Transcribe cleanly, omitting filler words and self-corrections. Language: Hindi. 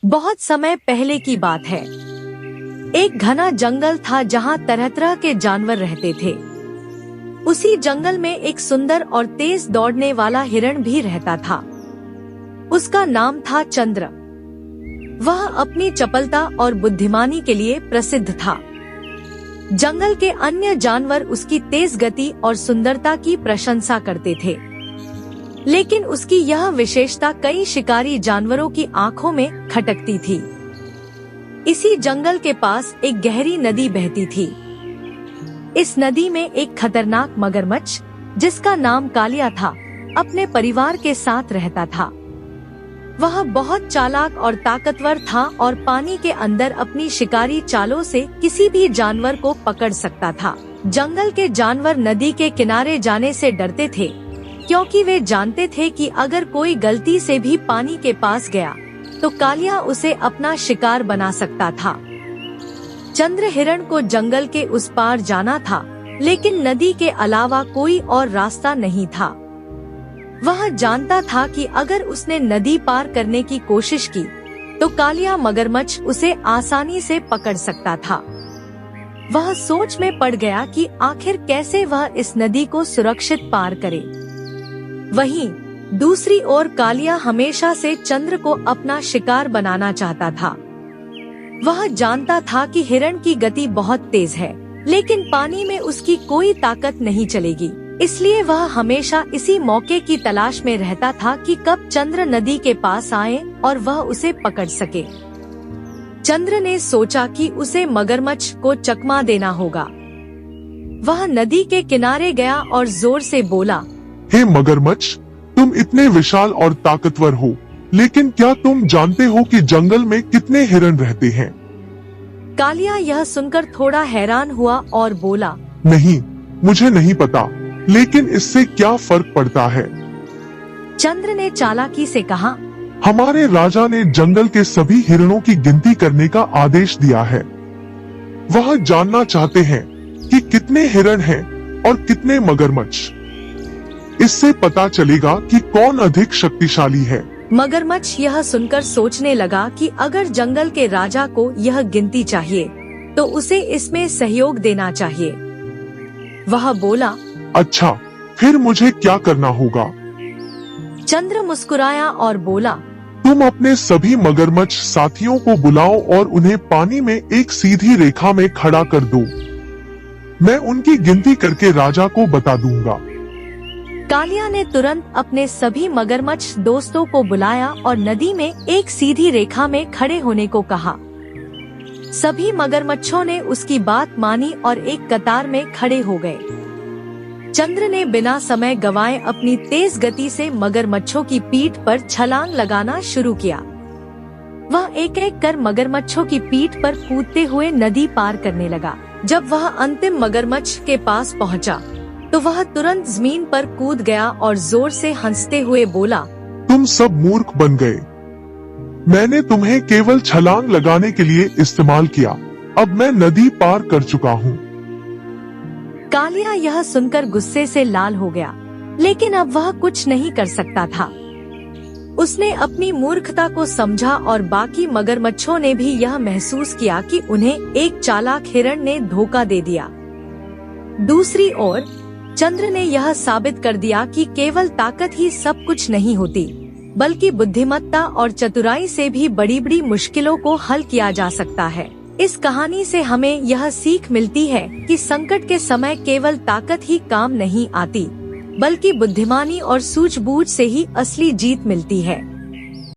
बहुत समय पहले की बात है। एक घना जंगल था जहाँ तरह तरह के जानवर रहते थे। उसी जंगल में एक सुंदर और तेज दौड़ने वाला हिरण भी रहता था। उसका नाम था चंद्र। वह अपनी चपलता और बुद्धिमानी के लिए प्रसिद्ध था। जंगल के अन्य जानवर उसकी तेज गति और सुंदरता की प्रशंसा करते थे, लेकिन उसकी यह विशेषता कई शिकारी जानवरों की आंखों में खटकती थी। इसी जंगल के पास एक गहरी नदी बहती थी। इस नदी में एक खतरनाक मगरमच्छ, जिसका नाम कालिया था, अपने परिवार के साथ रहता था। वह बहुत चालाक और ताकतवर था और पानी के अंदर अपनी शिकारी चालों से किसी भी जानवर को पकड़ सकता था। जंगल के जानवर नदी के किनारे जाने से डरते थे, क्योंकि वे जानते थे कि अगर कोई गलती से भी पानी के पास गया तो कालिया उसे अपना शिकार बना सकता था। चंद्र हिरण को जंगल के उस पार जाना था, लेकिन नदी के अलावा कोई और रास्ता नहीं था। वह जानता था कि अगर उसने नदी पार करने की कोशिश की तो कालिया मगरमच्छ उसे आसानी से पकड़ सकता था। वह सोच में पड़ गया कि आखिर कैसे वह इस नदी को सुरक्षित पार करे। वहीं दूसरी ओर कालिया हमेशा से चंद्र को अपना शिकार बनाना चाहता था। वह जानता था कि हिरण की गति बहुत तेज है, लेकिन पानी में उसकी कोई ताकत नहीं चलेगी। इसलिए वह हमेशा इसी मौके की तलाश में रहता था कि कब चंद्र नदी के पास आए और वह उसे पकड़ सके। चंद्र ने सोचा कि उसे मगरमच्छ को चकमा देना होगा। वह नदी के किनारे गया और जोर से बोला, हे मगरमच्छ, तुम इतने विशाल और ताकतवर हो, लेकिन क्या तुम जानते हो कि जंगल में कितने हिरण रहते हैं? कालिया यह सुनकर थोड़ा हैरान हुआ और बोला, नहीं, मुझे नहीं पता, लेकिन इससे क्या फर्क पड़ता है? चंद्र ने चालाकी से कहा, हमारे राजा ने जंगल के सभी हिरणों की गिनती करने का आदेश दिया है। वह जानना चाहते हैं कि कितने हिरण हैं और कितने मगरमच्छ। इससे पता चलेगा कि कौन अधिक शक्तिशाली है। मगरमच्छ यह सुनकर सोचने लगा कि अगर जंगल के राजा को यह गिनती चाहिए तो उसे इसमें सहयोग देना चाहिए। वह बोला, अच्छा, फिर मुझे क्या करना होगा? चंद्र मुस्कुराया और बोला, तुम अपने सभी मगरमच्छ साथियों को बुलाओ और उन्हें पानी में एक सीधी रेखा में खड़ा कर दो। मैं उनकी गिनती करके राजा को बता दूंगा। कालिया ने तुरंत अपने सभी मगरमच्छ दोस्तों को बुलाया और नदी में एक सीधी रेखा में खड़े होने को कहा। सभी मगरमच्छों ने उसकी बात मानी और एक कतार में खड़े हो गए। चंद्र ने बिना समय गवाए अपनी तेज गति से मगरमच्छों की पीठ पर छलांग लगाना शुरू किया। वह एक एक कर मगरमच्छों की पीठ पर कूदते हुए नदी पार करने लगा। जब वह अंतिम मगरमच्छ के पास पहुंचा, तो वह तुरंत जमीन पर कूद गया और जोर से हंसते हुए बोला, तुम सब मूर्ख बन गए। मैंने तुम्हें केवल छलांग लगाने के लिए इस्तेमाल किया। अब मैं नदी पार कर चुका हूँ। कालिया यह सुनकर गुस्से से लाल हो गया, लेकिन अब वह कुछ नहीं कर सकता था। उसने अपनी मूर्खता को समझा और बाकी मगरमच्छों ने भी यह महसूस किया कि उन्हें एक चालाक हिरण ने धोखा दे दिया। दूसरी ओर चंद्र ने यह साबित कर दिया कि केवल ताकत ही सब कुछ नहीं होती, बल्कि बुद्धिमत्ता और चतुराई से भी बड़ी बड़ी मुश्किलों को हल किया जा सकता है। इस कहानी से हमें यह सीख मिलती है कि संकट के समय केवल ताकत ही काम नहीं आती, बल्कि बुद्धिमानी और सूझबूझ से ही असली जीत मिलती है।